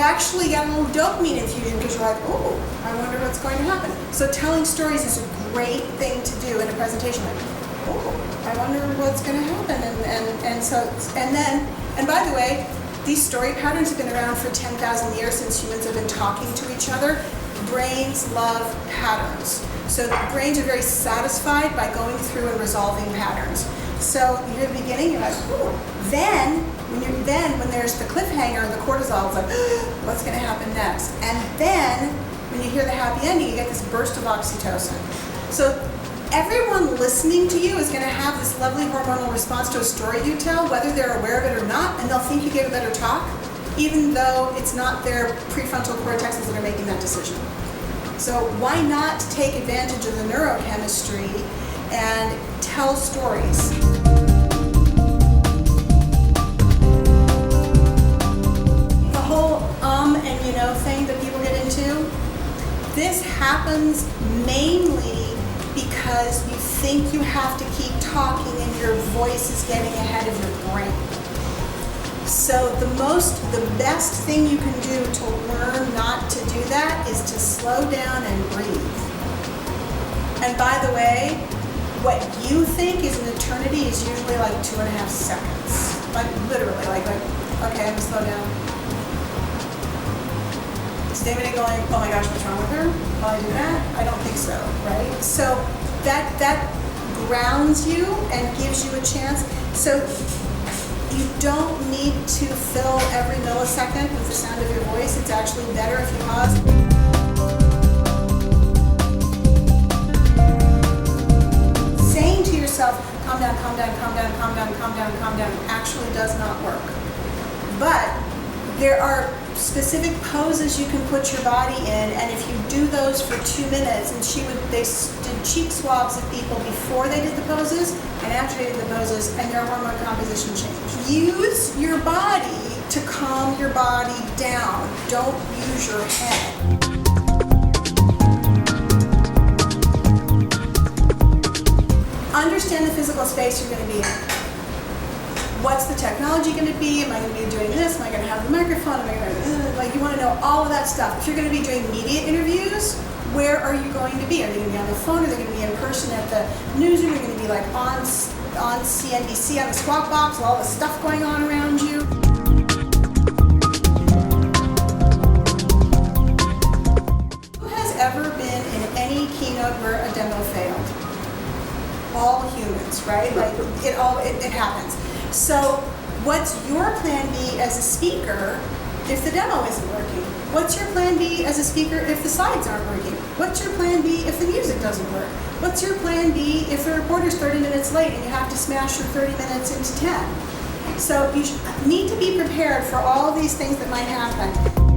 actually get a little dopamine infusion because you're like, oh, I wonder what's going to happen. So telling stories is a great thing to do in a presentation. Like, oh, I wonder what's going to happen. And by the way, these story patterns have been around for 10,000 years since humans have been talking to each other. Brains love patterns. So brains are very satisfied by going through and resolving patterns. So you're at the beginning, you're like, ooh. When there's the cliffhanger, the cortisol is like, what's going to happen next? And then when you hear the happy ending, you get this burst of oxytocin. So everyone listening to you is going to have this lovely hormonal response to a story you tell, whether they're aware of it or not, and they'll think you gave a better talk, even though it's not their prefrontal cortexes that are making that decision. So why not take advantage of the neurochemistry and tell stories? The whole and you know thing that people get into, this happens mainly because you think you have to keep talking and your voice is getting ahead of your brain. So the best thing you can do to learn not to do that is to slow down and breathe. And by the way, what you think is an eternity is usually like 2.5 seconds. Like literally, like okay, I'm gonna slow down. Is David going, oh my gosh, what's wrong with her? Will I do that? I don't think so, right? So that grounds you and gives you a chance. So you don't need to fill every millisecond with the sound of your voice. It's actually better if you pause. Saying to yourself, calm down, calm down, calm down, calm down, calm down, calm down, actually does not work. But there are specific poses you can put your body in, and if you do those for 2 minutes, and they did cheek swabs of people before they did the poses and after they did the poses, and their hormone composition changed. Use your body to calm your body down. Don't use your head. Understand the physical space you're going to be in. What's the technology going to be? Am I going to be doing this? Am I going to have the microphone? Am I going to, you want to know all of that stuff. If you're going to be doing media interviews, where are you going to be? Are they going to be on the phone? Are they going to be in person at the newsroom? Are you going to be like on CNBC on the squawk box with all the stuff going on around you? Who has ever been in any keynote where a demo failed? All humans, right? Like it happens. So what's your plan B as a speaker if the demo isn't working? What's your plan B as a speaker if the slides aren't working? What's your plan B if the music doesn't work? What's your plan B if the reporter's 30 minutes late and you have to smash your 30 minutes into 10? So you need to be prepared for all of these things that might happen.